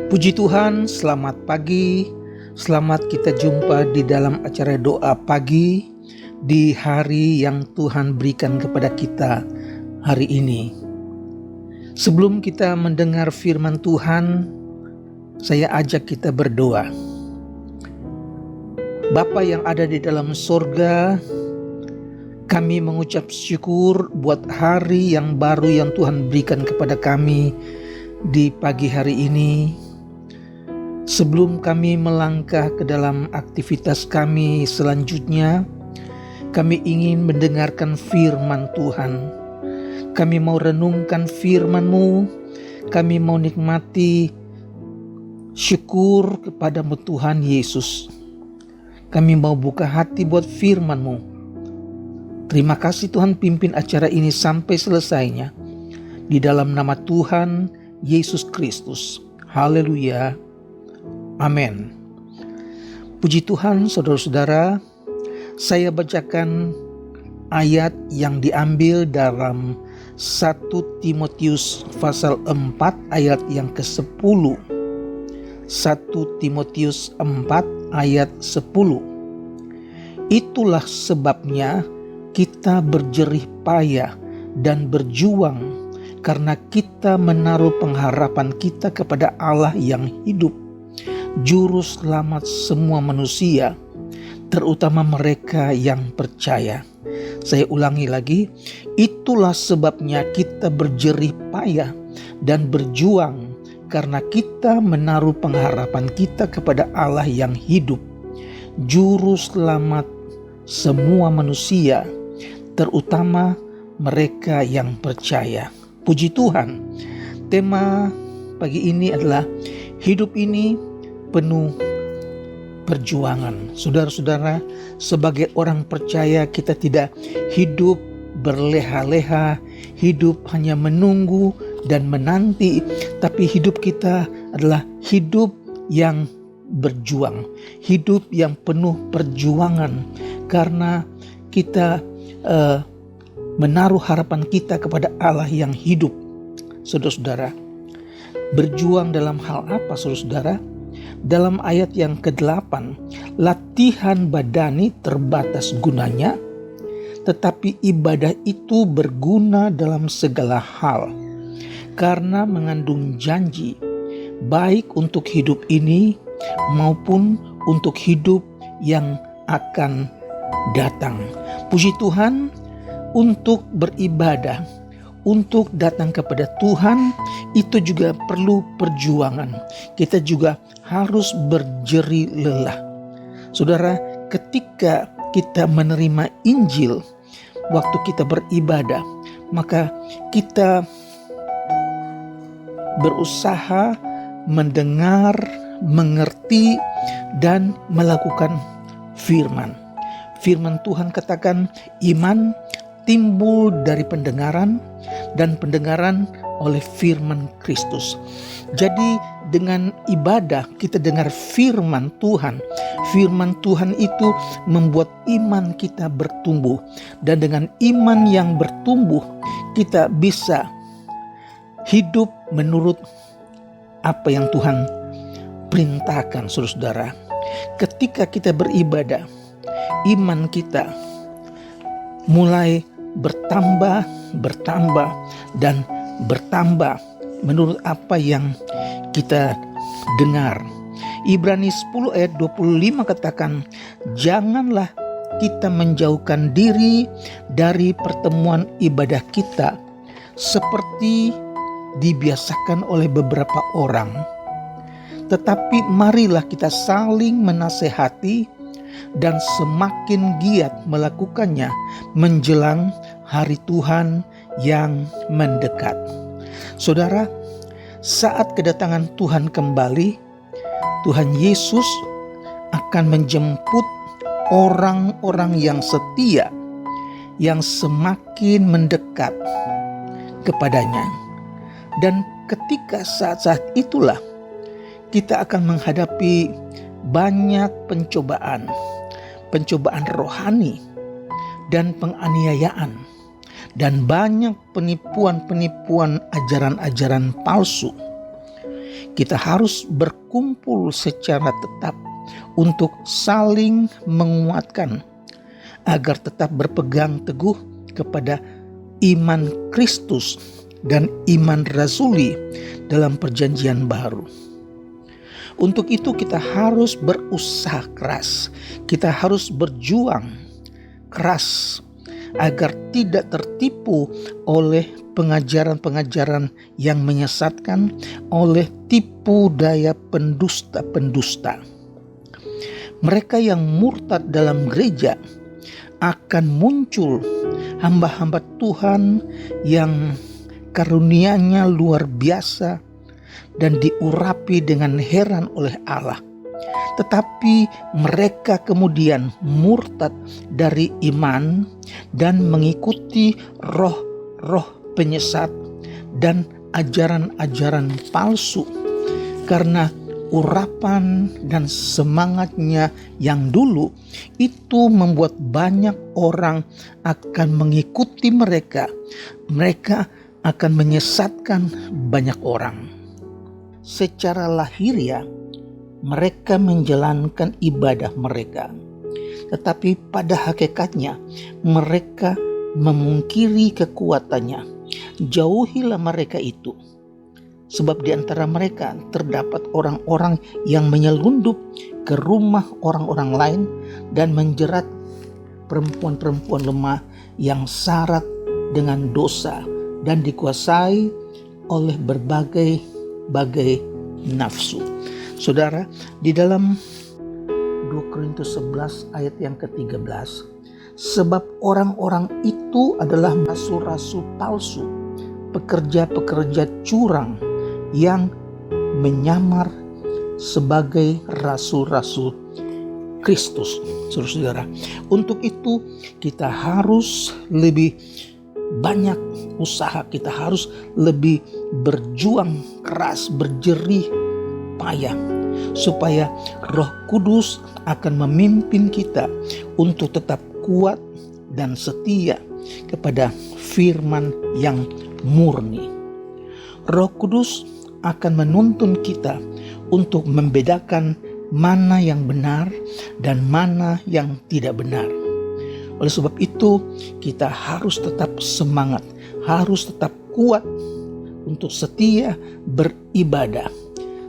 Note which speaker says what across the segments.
Speaker 1: Puji Tuhan, selamat pagi. Selamat kita jumpa di dalam acara doa pagi di hari yang Tuhan berikan kepada kita hari ini. Sebelum kita mendengar firman Tuhan, saya ajak kita berdoa. Bapa yang ada di dalam sorga, kami mengucap syukur buat hari yang baru yang Tuhan berikan kepada kami di pagi hari ini. Sebelum kami melangkah ke dalam aktivitas kami selanjutnya, kami ingin mendengarkan firman Tuhan. Kami mau renungkan firman-Mu, kami mau nikmati syukur kepadamu Tuhan Yesus. Kami mau buka hati buat firman-Mu. Terima kasih Tuhan, pimpin acara ini sampai selesainya. Di dalam nama Tuhan Yesus Kristus. Haleluya. Amin. Puji Tuhan, saudara-saudara, saya bacakan ayat yang diambil dalam 1 Timotius pasal 4 ayat yang ke-10. 1 Timotius 4 ayat 10. Itulah sebabnya kita berjerih payah dan berjuang karena kita menaruh pengharapan kita kepada Allah yang hidup, Juru Selamat semua manusia, terutama mereka yang percaya. Saya ulangi lagi, itulah sebabnya kita berjerih payah dan berjuang karena kita menaruh pengharapan kita kepada Allah yang hidup, Juru Selamat semua manusia, terutama mereka yang percaya. Puji Tuhan, tema pagi ini adalah hidup ini penuh perjuangan. Saudara-saudara, sebagai orang percaya kita tidak hidup berleha-leha, hidup hanya menunggu dan menanti, tapi hidup kita adalah hidup yang berjuang, hidup yang penuh perjuangan, karena kita menaruh harapan kita kepada Allah yang hidup. Saudara-saudara, berjuang dalam hal apa, saudara-saudara? Dalam ayat yang ke-8, latihan badani terbatas gunanya, tetapi ibadah itu berguna dalam segala hal, karena mengandung janji, baik untuk hidup ini maupun untuk hidup yang akan datang. Puji Tuhan, untuk beribadah, untuk datang kepada Tuhan, itu juga perlu perjuangan. Kita juga harus berjerih lelah. Saudara, ketika kita menerima Injil, waktu kita beribadah, maka kita berusaha mendengar, mengerti, dan melakukan firman. Firman Tuhan katakan iman timbul dari pendengaran, dan pendengaran oleh firman Kristus. Jadi dengan ibadah kita dengar firman Tuhan. Firman Tuhan itu membuat iman kita bertumbuh. Dan dengan iman yang bertumbuh, kita bisa hidup menurut apa yang Tuhan perintahkan, saudara-saudara. Ketika kita beribadah, iman kita mulai bertambah dan bertambah menurut apa yang kita dengar. Ibrani 10 ayat 25 katakan, janganlah kita menjauhkan diri dari pertemuan ibadah kita seperti dibiasakan oleh beberapa orang, tetapi marilah kita saling menasehati dan semakin giat melakukannya menjelang hari Tuhan yang mendekat. Saudara, saat kedatangan Tuhan kembali, Tuhan Yesus akan menjemput orang-orang yang setia, yang semakin mendekat kepadanya. Dan ketika saat-saat itulah kita akan menghadapi banyak pencobaan rohani dan penganiayaan, dan banyak penipuan-penipuan ajaran-ajaran palsu. Kita harus berkumpul secara tetap untuk saling menguatkan agar tetap berpegang teguh kepada iman Kristus dan iman rasuli dalam perjanjian baru. Untuk itu kita harus berusaha keras, kita harus berjuang keras agar tidak tertipu oleh pengajaran-pengajaran yang menyesatkan, oleh tipu daya pendusta-pendusta. Mereka yang murtad dalam gereja akan muncul hamba-hamba Tuhan yang karunia-Nya luar biasa dan diurapi dengan heran oleh Allah. Tetapi mereka kemudian murtad dari iman dan mengikuti roh-roh penyesat dan ajaran-ajaran palsu, karena urapan dan semangatnya yang dulu itu membuat banyak orang akan mengikuti mereka. Mereka akan menyesatkan banyak orang. Secara lahiriah mereka menjalankan ibadah mereka, tetapi pada hakikatnya mereka memungkiri kekuatannya. Jauhilah mereka itu, sebab di antara mereka terdapat orang-orang yang menyelundup ke rumah orang-orang lain dan menjerat perempuan-perempuan lemah yang syarat dengan dosa dan dikuasai oleh berbagai nafsu. Saudara, di dalam 2 Korintus 11 ayat yang ke-13, sebab orang-orang itu adalah rasul-rasul palsu, pekerja-pekerja curang yang menyamar sebagai rasul-rasul Kristus. Saudara, untuk itu kita harus lebih banyak usaha, kita harus lebih berjuang keras, berjerih payah, supaya Roh Kudus akan memimpin kita untuk tetap kuat dan setia kepada firman yang murni. Roh Kudus akan menuntun kita untuk membedakan mana yang benar dan mana yang tidak benar. Oleh sebab itu, kita harus tetap semangat, harus tetap kuat untuk setia beribadah,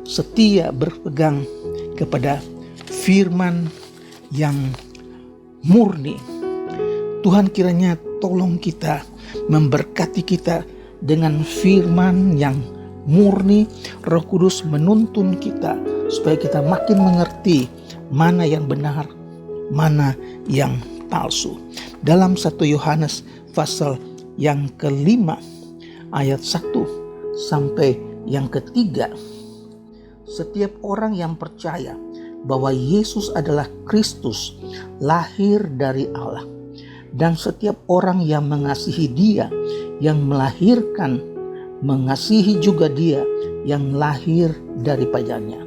Speaker 1: setia berpegang kepada firman yang murni. Tuhan kiranya tolong kita, memberkati kita dengan firman yang murni. Roh Kudus menuntun kita supaya kita makin mengerti mana yang benar, mana yang palsu. Dalam 1 Yohanes pasal yang ke-5 ayat 1 sampai yang ke-3, setiap orang yang percaya bahwa Yesus adalah Kristus, lahir dari Allah, dan setiap orang yang mengasihi Dia yang melahirkan, mengasihi juga Dia yang lahir daripadanya.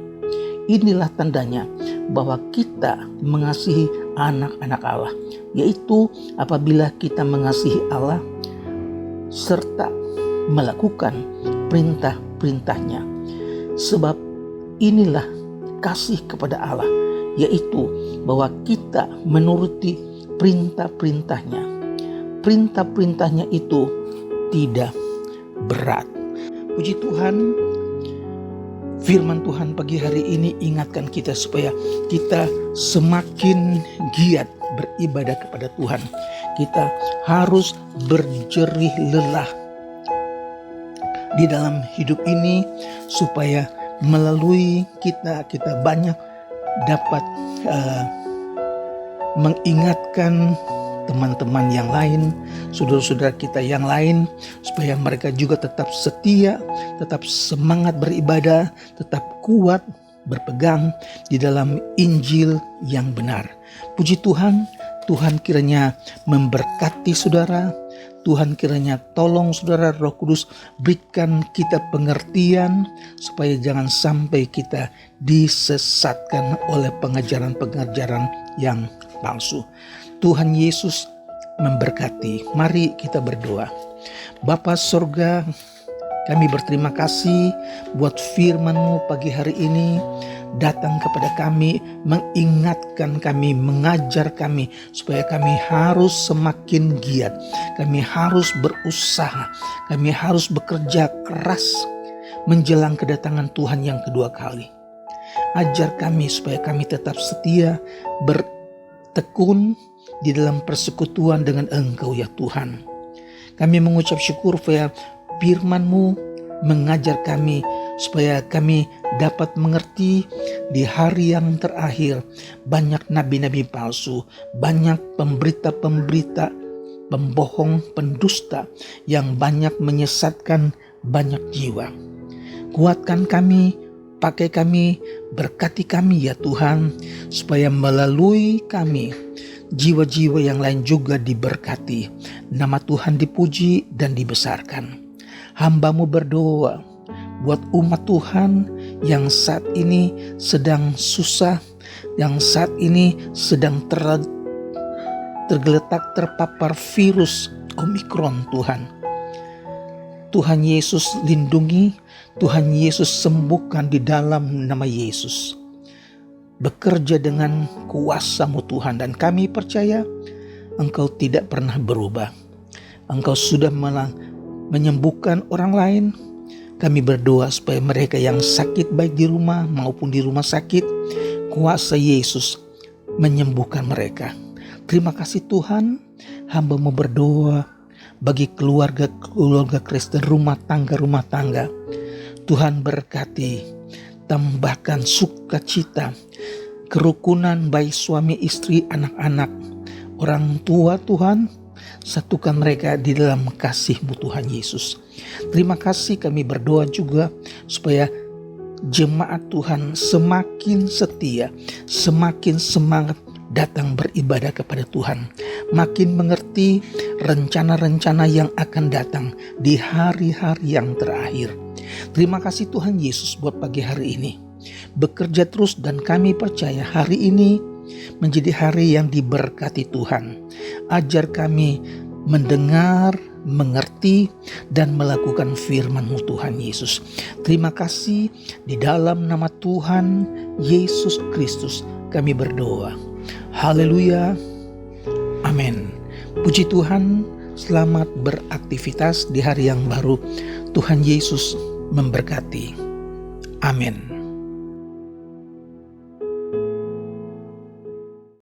Speaker 1: Inilah tandanya bahwa kita mengasihi anak-anak Allah, yaitu apabila kita mengasihi Allah serta melakukan perintah-perintahnya. Sebab inilah kasih kepada Allah, yaitu bahwa kita menuruti perintah-perintahnya. Perintah-perintahnya itu tidak berat. Puji Tuhan, firman Tuhan pagi hari ini ingatkan kita supaya kita semakin giat beribadah kepada Tuhan. Kita harus berjerih lelah di dalam hidup ini supaya melalui kita banyak dapat mengingatkan teman-teman yang lain, saudara-saudara kita yang lain, supaya mereka juga tetap setia, tetap semangat beribadah, tetap kuat berpegang di dalam Injil yang benar. Puji Tuhan, Tuhan kiranya memberkati saudara. Tuhan kiranya tolong saudara, Roh Kudus berikan kita pengertian supaya jangan sampai kita disesatkan oleh pengajaran-pengajaran yang palsu. Tuhan Yesus memberkati. Mari kita berdoa. Bapa sorga, Kami berterima kasih buat firman-Mu pagi hari ini datang kepada kami, mengingatkan kami, mengajar kami supaya kami harus semakin giat, kami harus berusaha, kami harus bekerja keras menjelang kedatangan Tuhan yang kedua kali. Ajar kami supaya kami tetap setia, bertekun di dalam persekutuan dengan Engkau ya Tuhan. Kami mengucap syukur supaya firman-Mu mengajar kami supaya kami dapat mengerti di hari yang terakhir banyak nabi-nabi palsu, banyak pemberita-pemberita, pembohong, pendusta yang banyak menyesatkan banyak jiwa. Kuatkan kami, pakai kami, berkati kami ya Tuhan, supaya melalui kami jiwa-jiwa yang lain juga diberkati, nama Tuhan dipuji dan dibesarkan. Hamba-Mu berdoa buat umat Tuhan yang saat ini sedang susah, yang saat ini sedang tergeletak terpapar virus Omikron Tuhan. Tuhan Yesus lindungi, Tuhan Yesus sembuhkan di dalam nama Yesus. Bekerja dengan kuasa-Mu Tuhan, dan kami percaya Engkau tidak pernah berubah. Engkau sudah menyembuhkan orang lain. Kami berdoa supaya mereka yang sakit baik di rumah maupun di rumah sakit, kuasa Yesus menyembuhkan mereka. Terima kasih Tuhan, hamba-Mu berdoa bagi keluarga Kristen, rumah tangga. Tuhan berkati, tambahkan sukacita, kerukunan baik suami istri, anak-anak, orang tua Tuhan. Satukan mereka di dalam kasih-Mu Tuhan Yesus. Terima kasih, kami berdoa juga supaya jemaat Tuhan semakin setia, semakin semangat datang beribadah kepada Tuhan, makin mengerti rencana-rencana yang akan datang di hari-hari yang terakhir. Terima kasih Tuhan Yesus buat pagi hari ini. Bekerja terus dan kami percaya hari ini menjadi hari yang diberkati Tuhan. Ajar kami mendengar, mengerti, dan melakukan firman-Mu Tuhan Yesus. Terima kasih, di dalam nama Tuhan Yesus Kristus kami berdoa. Haleluya. Amin. Puji Tuhan, selamat beraktivitas di hari yang baru. Tuhan Yesus memberkati. Amin.